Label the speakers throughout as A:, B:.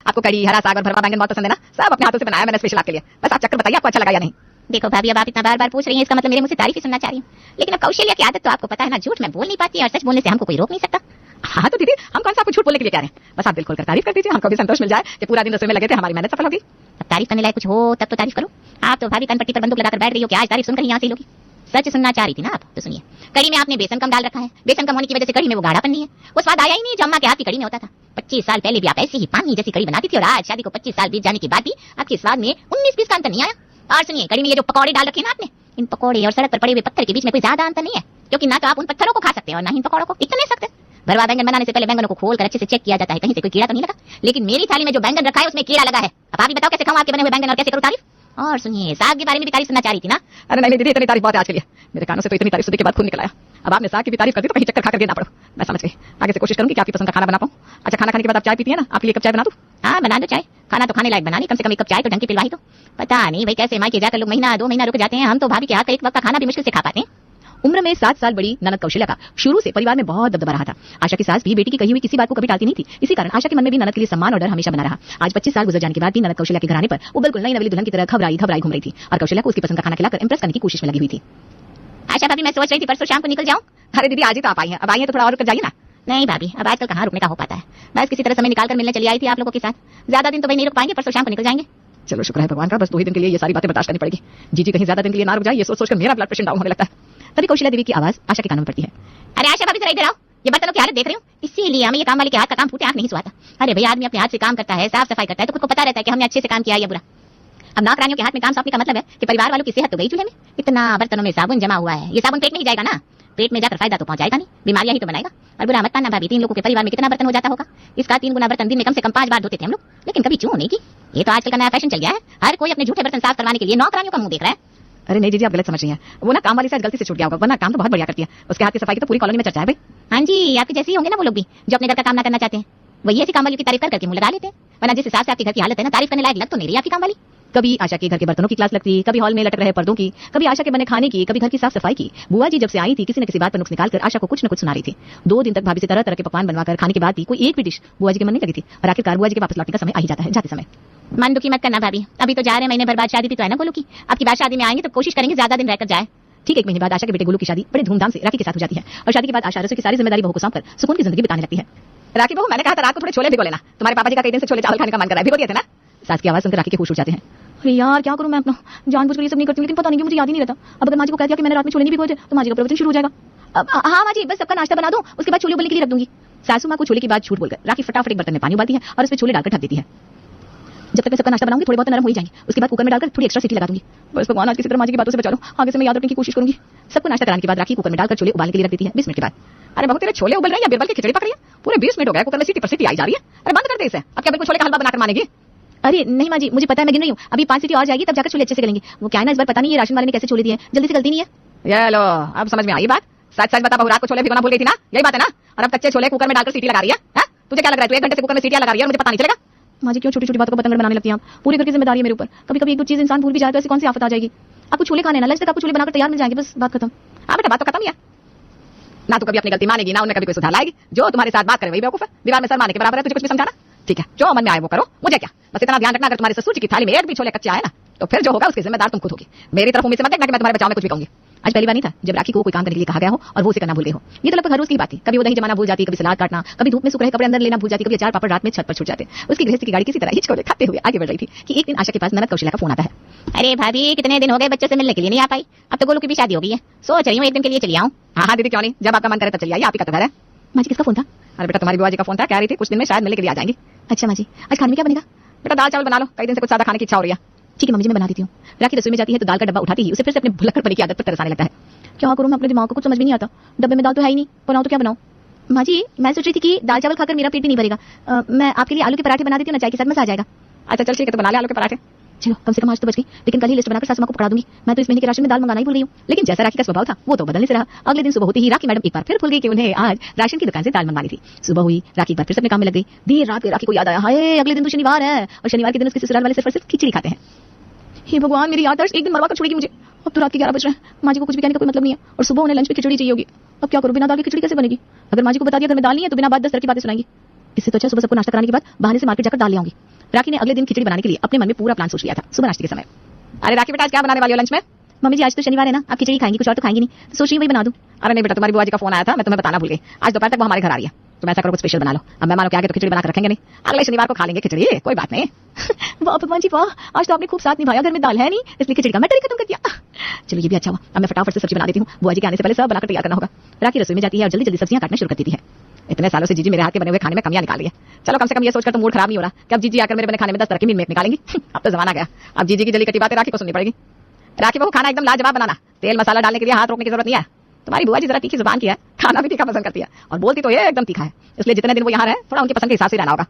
A: आपको कड़ी, हरा साग और भरवा बैंगन बहुत पसंद है ना? सब अपने हाथों से बनाया मैंने स्पेशल आपके लिए। बस आप चक्कर बताइए आपको अच्छा लगा या नहीं।
B: देखो भाभी, अब आप इतना बार बार पूछ रही हैं, इसका मतलब मेरे मुंह से तारीफ ही सुनना चाह रही हूँ। लेकिन अब कौशल्या की आदत तो आपको पता है ना, झूठ मैं बोल नहीं पाती और सच बोलने से हमको कोई रोक नहीं सकता।
A: हाँ तो दीदी, हम कौन सा आपको झूठ बोलने के लिए कह रहे हैं? बस आप दिल खोलकर तारीफ कर दीजिए, हमको भी संतोष मिल जाए कि पूरा दिन रसोई में लगे थे, हमारी मेहनत सफल होगी।
B: अब तारीफ करने लायक कुछ हो तब तो तारीफ करो। आप तो भाभी कनपट्टी पर बंदूक लगाकर बैठ रही हो कि आज तारीफ सुनकर यहाँ से लोगी। सच सुनना चाह रही थी ना आप, तो सुनिए। कड़ी में आपने बेसन कम डाल रखा है। बेसन कम होने की वजह से कड़ी में वो गाढ़ापन नहीं है, वो स्वाद आया ही नहीं जो अम्मा के हाथ की कड़ी में होता था। 25 साल पहले भी आप ऐसी ही पानी जैसी कड़ी बनाती थी और आज शादी को 25 साल बीत जाने के बाद भी आपके स्वाद में 19-20 का अंतर नहीं आया। और सुनिए, कड़ी में ये जो पकौड़े डाल रखे हैं ना आपने, इन पकौड़े और सड़क पर पड़े हुए पत्थर के बीच में कोई ज्यादा अंतर नहीं है, क्योंकि ना तो आप उन पत्थरों को खा सकते हैं और ना ही इन पकौड़ों को इतने सकते। भरवा बैंगन बनाने से पहले बैंगनों को खोलकर अच्छे से चेक किया जाता है, कहीं से कोई कीड़ा तो नहीं लगा। लेकिन मेरी थाली में जो बैंगन रखा है उसमें कीड़ा लगा है। अब आप ही बताओ कैसे खाऊं आपके बने हुए बैंगन और कैसे करूं तारीफ? और सुनिए, साग के बारे में भी तारीफ सुनना चाह रही थी ना?
A: अरे नहीं दीदी, इतनी तारीफ बहुत है आज के लिए। मेरे कानों से तो इतनी तारीफ सुनने के बाद खून निकल आया। अब आपने साग की भी तारीफ कर दी तो कहीं चक्कर खाकर गिरना पड़ो। मैं समझ गई, आगे से कोशिश करूंगी कि आपकी पसंद का खाना बना पाऊं। अच्छा, खाना खाने के बाद आप चाय पीती है ना? आपके लिए कप चाय बना दूं?
B: हाँ बना दो चाय। खाना तो खाने लायक बनानी, कम से कम एक कप चाय तो ढंग की पिलवाई दो। पता नहीं भाई कैसे मायके जाकर लोग महीना 2 महीना रुक जाते हैं। हम तो भाभी के हाथ का एक वक्त का खाना भी मुश्किल से खा पाते हैं।
A: उम्र में 7 साल बड़ी ननद कौशल्या का शुरू से परिवार में बहुत दबदबा रहा था। आशा की सास भी बेटी की कही हुई किसी बात को कभी टालती नहीं थी। इसी कारण आशा के मन में भी ननद के लिए सम्मान और डर हमेशा बना रहा। आज 25 साल गुजर जाने के बाद भी ननद कौशल्या के घराने पर वो बिल्कुल नई नवेली दुल्हन की तरह घबराई घूम रही थी और कौशल्या को उसकी पसंद का खाना खिलाकर इंप्रेस करने की कोशिश में लगी हुई थी।
B: आशा भाभी, मैं सोच रही थी परसों शाम को निकल जाऊं।
A: अरे दीदी, आज ही तो आप आई हैं, अब आई हैं तो थोड़ा और रुक जाइए ना।
B: नहीं भाभी, अब आजकल कहाँ रुकने का हो पाता है। बस किसी तरह समय निकालकर मिलने चली आई थी आप लोगों के साथ। ज्यादा दिन तो भाई नहीं रुक पाएंगे, परसों शाम को निकल जाएंगे।
A: चलो शुक्र है भगवान का, बस 2 ही दिन के लिए ये सारी बातें बर्दाश्त करनी पड़ेगी। जी कहीं ज्यादा दिन के लिए ना रुक जाए, ये सोच सोचकर मेरा ब्लड प्रेशर डाउन होने लगता है। तभी कौशल्या देवी की आवाज आशा के कानों में पड़ती है।
B: अरे आशा भाभी, जरा इधर आओ। ये बर्तनों की हालत देख रही हूँ, इसीलिए हमें ये काम वाले के हाथ का काम फूटे आंख नहीं सुहाता। अरे भाई, आदमी अपने हाथ से काम करता है, साफ सफाई करता है, तो खुद को पता रहता है कि हमने अच्छे से काम किया या बुरा। अब नौकरानियों के हाथ में काम सौंपने का मतलब है कि परिवार वालों की सेहत तो गई चूल्हे में। इतना बर्तनों में साबुन जमा हुआ है, ये साबुन पेट में ही जाएगा ना? पेट में जाकर फायदा तो पहुंचाएगा नहीं, बीमारियां ही तो बनाएगा। और बुरा मत मानना भाभी, 3 लोगों के परिवार में कितना बर्तन हो जाता होगा। इसका 3 गुना बर्तन दिन में कम से कम 5 बार धोते थे हम लोग, लेकिन कभी चूं नहीं की। ये तो आजकल का नया फैशन चल गया है, हर कोई अपने झूठे बर्तन साफ करवाने के लिए नौकरानियों का मुंह देख रहा है।
A: अरे नहीं जीजी, आप गलत समझ रही हैं। वो ना काम वाली से गलती से छूट गया होगा, वरना काम तो बहुत बढ़िया करती है। उसके हाथ की सफाई की तो पूरी कॉलोनी में चर्चा है भाई।
B: हाँ जी, आपके जैसे ही होंगे ना वो लोग भी, जो अपने घर का काम ना करना चाहते हैं। वही ऐसी काम वाली की तारीफ करके मुंह लगा लेते हैं। वरना जिस हिसाब से आपके घर की हालत है ना, तारीफ करने लायक लग तो नहीं रही आपकी काम वाली। कभी आशा के घर के बर्तनों की क्लास लगती, कभी हॉल में लटक रहे पर्दों की, कभी आशा के बने खाने की, कभी घर की साफ सफाई की। बुआ जी जब से आई थी, किसी न किसी बात पर नुक्स निकालकर आशा को कुछ न कुछ सुना रही थी। 2 दिन तक भाभी से तरह तरह के पकवान बनवाकर खाने के बाद भी कोई एक भी डिश बुआ जी के मन नहीं लगी थी। और आखिरकार बुआ जी के वापस लौटने का समय आ ही जाता है। जाते समय मन दुखी मत करना भाभी, अभी तो जा रहे महीने भर बाद शादी थी तो है ना गोलू की। आपकी बात शादी में आएंगे तो कोशिश करेंगे ज्यादा दिन रहकर जाए।
A: ठीक 1 महीने बाद आशा के बेटे गोलू की शादी बड़े धूमधाम से राखी के साथ हो जाती है और शादी के बाद आशा रसोई की सारी जिम्मेदारी बहू को सौंपकर सुकून की जिंदगी बिताने लगती है। राखी बहू, मैंने कहा था रात को थोड़े छोले भिगो लेना, तुम्हारे पापा जी का कई दिन से छोले चावल खाने का मन कर रहा है, भिगो दिए थे ना? सास की आवाज सुनकर राखी के होश उड़ जाते हैं। अरे यार, क्या करूं मैं अपना जानबूझकर ये सब नहीं करती, लेकिन पता नहीं क्यों मुझे याद ही नहीं रहता। अब अगर माँ जी को कह दिया कि मैंने रात में छोले नहीं भिगोए थे तो माँ जी का प्रवचन शुरू हो जाएगा। हाँ माँ जी, बस सबका नाश्ता बना दूं, उसके बाद छोले उबलने के लिए रख दूंगी। सासू माँ को छोले की बात झूठ बोलकर राखी फटाफट एक बर्तन में पानी उबालती है और उसमें छोले डालकर ढक देती है। जब तक मैं सबका नाश्ता बनाऊंगी थोड़े बहुत नरम हो ही जाएंगे, उसके बाद कुकर में डालकर थोड़ी एक्स्ट्रा सीटी लगा दूंगी। बस भगवान, आज किसी तरह माँ जी की बातों से बचा लो, आगे से मैं याद रखने की कोशिश करूंगी। सबको नाश्ता कराने के बाद राखी कुकर में डालकर छोले उबालने के लिए रख देती है 20 मिनट के बाद। अरे बहू, तेरे छोले उबल रहे हैं या बिरबल की खिचड़ी पक रही है? पूरे 20 मिनट हो गए, कुकर में सीटी पर सीटी आई जा रही है। अरे बंद कर दे इसे, अब क्या बिल्कुल छोले का हलवा बनाकर मानेगी?
B: अरे नहीं माँ जी, मुझे पता है, मैं गिन रही हूँ, अभी 5 सीटी और जाएगी तब जाकर छोले अच्छे से गलेंगे। वो क्या है ना, इस बार पता नहीं ये राशन वाले ने कैसे छोले दिए, जल्दी से गलती नहीं है।
A: ये लो, अब समझ में आई बात। सच सच बता बहू, रात को छोले भिगोना भूल गई थी ना? यही बात है ना? और अब कच्चे छोले कुकर में डालकर सीटी लगा रही है? तुझे क्या लग रहा है, तू 1 घंटे से कुकर में सीटियां लगा रही है और मुझे पता नहीं चलेगा? माँ जी, क्यों छोटी छोटी बातों को पतंगड़ बनाने लगती हैं आप? पूरे घर की जिम्मेदारी है मेरे ऊपर। कभी कभी एक 2 चीज इंसान भूल भी जाए तो ऐसी कौन सी आफत आ जाएगी? आपको छोले खाने ना, लंच तक आपको छोले बनाकर तैयार मिल जाएंगे, बस बात खत्म। हाँ बेटा, बात तो खत्म ही है ना। तू कभी अपनी गलती मानेगी ना, उन्हें कभी कोई सुधार लाएगी। जो तुम्हारे साथ बात करे वही बेवकूफ है, दीवार में सर मारने के बराबर है। तुझे कुछ भी समझाना? ठीक है, जो मन में आए वो करो, मुझे क्या। बस इतना ध्यान रखना, अगर तुम्हारे ससुर जी की थाली में एक भी छोले कच्चे आए ना, तो फिर जो होगा उसकी जिम्मेदार तुम खुद होगी। मेरी तरफ उम्मीद से मत देखना कि मैं तुम्हारे बचाव में कुछ भी कहूंगी। आज पहली बार नहीं था जब राखी को कोई काम करने के लिए कहा गया हो और वो उसे करना भूल गई हो। ये तो लगभग हर रोज की बात थी। कभी वो दही जमाना भूल जाती, कभी सलाद काटना, कभी धूप में सूख रहे कपड़े अंदर लेना भूल जाती, कभी अचार पापड़ रात में छत पर छूट जाते। उसकी गृहस्थी की गाड़ी किसी तरह ही छोले खाते हुए आगे बढ़ रही थी कि एक दिन आशा के पास ननद कौशल्या का फोन आता है। अरे भाभी, कितने दिन हो गए बच्चों से मिलने के लिए नहीं आ पाई? अब तो गोलू की भी शादी हो गई है, सोच रही हूँ 1 दिन के लिए चली आऊँ। हाँ दीदी, क्यों नहीं, जब आपका मन करे तब चली आइए, आप ही का तो घर है। माँ जी, किसका फोन था? अरे बेटा, तुम्हारी बुआ जी का फोन था, कह रही थी कुछ दिन में शायद मिलने के लिए आ जाएंगी। अच्छा माँ जी, आज खाने में क्या बनेगा? बेटा दाल चावल बना लो, कई दिन से कुछ सादा खाने की इच्छा हो रही है। ठीक है मम्मी जी, मैं बना देती हूँ। राखी रसोई में जाती है तो दाल का डब्बा उठाती ही उसे फिर से अपने भुलक्कड़ पनी की आदत पर तरसाने लगता है। क्या करूँ मैं, अपने दिमाग को कुछ समझ में नहीं आता। डब्बे में दाल तो है ही नहीं, बनाऊँ तो क्या बनाऊँ? माँ जी, मैं सोच रही थी कि दाल चावल खाकर मेरा पेट भी नहीं भरेगा। मैं आपके लिए आलू के पराठे बना देती हूँ ना, चाय के साथ मजा आ जाएगा। अच्छा चल ठीक है, तो बना ले आलू के पराठे। चलो, कम से कम आज तो बच गई, लेकिन कल ही लिस्ट बनाकर सासू मां को पकड़ा दूंगी। मैं तो इस महीने के राशन में दाल मंगाना ही भूल गई हूँ। लेकिन जैसा राखी का स्वभाव था वो तो बदलने से रहा। अगले दिन सुबह होते ही राखी मैडम एक बार फिर भूल गई कि उन्हें आज राशन की दुकान से दाल मंगवानी थी। सुबह हुई, राखी एक बार फिर से अपने काम में लग गई। देर रात राखी को याद आया, हाय अगले दिन तो शनिवार है और शनिवार के दिन उसके ससुराल वाले सिर्फ खिचड़ी खाते हैं। हे भगवान, मेरी याददाश्त एक दिन मरवा कर छोड़ेगी मुझे। अब तो रात के 11 बज रहे हैं, माँ जी को कुछ भी कहने का कोई मतलब नहीं है और सुबह उन्हें लंच में खिचड़ी चाहिए होगी। अब क्या करूँ, बिना दाल की खिचड़ी कैसे बनेगी? अगर माँ जी को बता दिया घर में दाल नहीं है तो बिना बात 10 तरह की बातें सुनाएंगी। इससे तो अच्छा सुबह सबको नाश्ता कराने के बाद बहाने से मार्केट जाकर दाल ले आऊंगी। राखी ने अगले दिन खिचड़ी बनाने के लिए अपने मन में पूरा प्लान सोच लिया था सुबह नाश्ते के समय। अरे राखी बेटा, आज क्या बनाने वाली हो लंच में? मम्मी जी आज तो शनिवार है ना, आप खिचड़ी खाएंगी, कुछ और तो खाएंगी नहीं, तो सोच रही हूँ वही बना दूं। अरे नहीं बेटा, तुम्हारी बुआ जी का फोन आया था, मैं तुम्हें बताना भूल गई। आज दोपहर तक वो हमारे घर आ रही है, तुम ऐसा करो कुछ स्पेशल बना लो। अब मैं मानो क्या कि तो खिचड़ी बना कर रखेंगे नहीं, अगले शनिवार को खा लेंगे खिचड़ी, कोई बात नहीं। वाह भगवान जी वाह, आज तो आपने खूब साथ निभाया, घर में दाल है नहीं इसलिए खिचड़ी का मैटर ही खत्म कर दिया। चलो ये भी अच्छा हुआ, अब मैं फटाफट से सब्जी बना देती हूँ, बुआ जी के आने से पहले सब बनाकर तैयार करना होगा। राखी रसोई में जाती है और जल्दी जल्दी सब्जियां काटना शुरू कर देती है। इतने सालों से जीजी मेरे हाथ के बने हुए खाने में कमियां निकाली है, चलो कम से कम ये सोचकर तो मूड खराब नहीं हो रहा कि अब जीजी आकर मेरे बने खाने में 10 तरह की मीट निकालेंगी। अब तो जमाना गया, अब जीजी की जली कटी बातें राखी को सुननी पड़ेगी। राखी बहू, खाना एकदम लाजवाब बनाना, तेल मसाला डालने के लिए हाथ रोकने की जरूरत नहीं है। तुम्हारी बुआ जी जरा तीखी जुबान की है, खाना भी तीखा पसंद करती है और बोलती तो ये एकदम तीखा है, इसलिए जितने दिन वो यहाँ रहे थोड़ा उनकी पसंद के हिसाब से रहना होगा।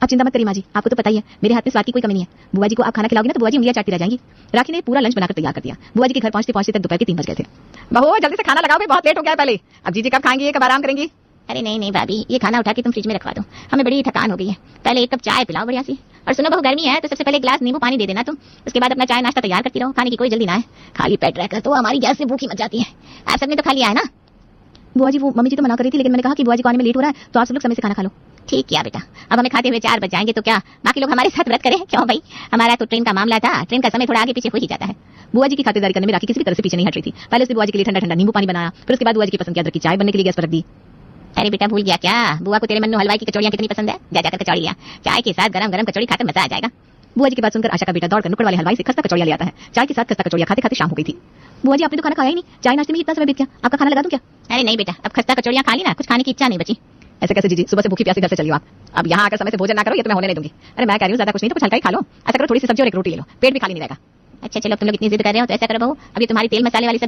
A: अब चिंता मत करिए माँ जी, आपको तो पता ही है मेरे हाथ में स्वाद की कोई कमी नहीं है। बुआ जी को आप खाना खिलाओगी ना तो बुआ जी उंगलियां चाटती रह जाएंगी। राखी ने पूरा लंच बनाकर तैयार कर दिया। बुआ जी के घर पहुंचते पहुंचते तक दोपहर के 3 बज गए थे। बहू जल्दी से खाना लगाओ, बहुत लेट हो गया है पहले। अब जीजी कब खाएंगी, कब आराम करेंगी?
B: अरे नहीं नहीं भाभी, ये खाना उठा के तुम फ्रिज में रखवा दो, हमें बड़ी थकान हो गई है। पहले 1 कप चाय पिलाओ बढ़िया सी, और सुनो बहू गर्मी है तो सबसे पहले 1 गिलास नींबू पानी दे देना तुम, उसके बाद अपना चाय नाश्ता तैयार करती रहो, खाने की कोई जल्दी ना है। खाली पेट रहकर तो हमारी गैस से भूखी मच जाती है। आप सबने तो खा लिया है ना?
A: बुआ जी वो मम्मी जी तो मना कर रही थी, लेकिन मैंने कहा कि बुआ जी को आने में लेट हो रहा है तो आप सब लोग समय से खाना खा लो।
B: ठीक किया बेटा, अब हमें खाते हुए 4 बज जाएंगे तो क्या बाकी लोग हमारे साथ व्रत करें? क्यों भाई, हमारा तो ट्रेन का मामला था, ट्रेन का समय थोड़ा आगे पीछे हो ही जाता है।
A: बुआ जी की खातिरदारी करने में राखी किसी भी तरह से पीछे नहीं हट रही थी। पहले उसने बुआ जी के लिए ठंडा ठंडा नींबू पानी बनाया, फिर उसके बाद बुआ जी की पसंद की अदरक की चाय बनने के लिए गैस पर रख दी।
B: अरे बेटा भूल गया क्या, बुआ को तेरे मन्नू हलवाई की कचौड़ियां कितनी पसंद है, जा जाकर कचौड़ी लिया, चाय के साथ गरम गरम कचौड़ी खाकर मजा आ जाएगा।
A: बुआ जी की बात सुनकर आशा का बेटा दौड़कर नुक्कड़ वाले हलवाई से खस्ता कचौड़ियां ले आता है। चाय के साथ खस्ता कचौड़ियां खाते खाते शाम हो गई थी। बुआ जी आपने तो खाना खाया ही नहीं, चाय नाश्ते में ही इतना समय बीत गया, आपका खाना लगा दूं क्या?
B: अरे नहीं बेटा, अब खस्ता कचौड़ियां खा ली ना, कुछ खाने की इच्छा नहीं बची।
A: ऐसे कैसे जीजी, सुबह से भूखी प्यासी घर से चली हो आप, अब यहाँ आकर समय से भोजन ना करो, ये तो मैं होने नहीं दूंगी। अरे मैं कह रही हूँ ज्यादा कुछ नहीं तो कुछ हल्का ही खा लो, ऐसा करो थोड़ी सी सब्जी और 1 रोटी ले लो, पेट भी खाली नहीं रहेगा।
B: अच्छा चलो, तुम लोग इतनी जिद कर रहे हो तो ऐसा करो बहू, अभी तुम्हारी तेल मसाले वाली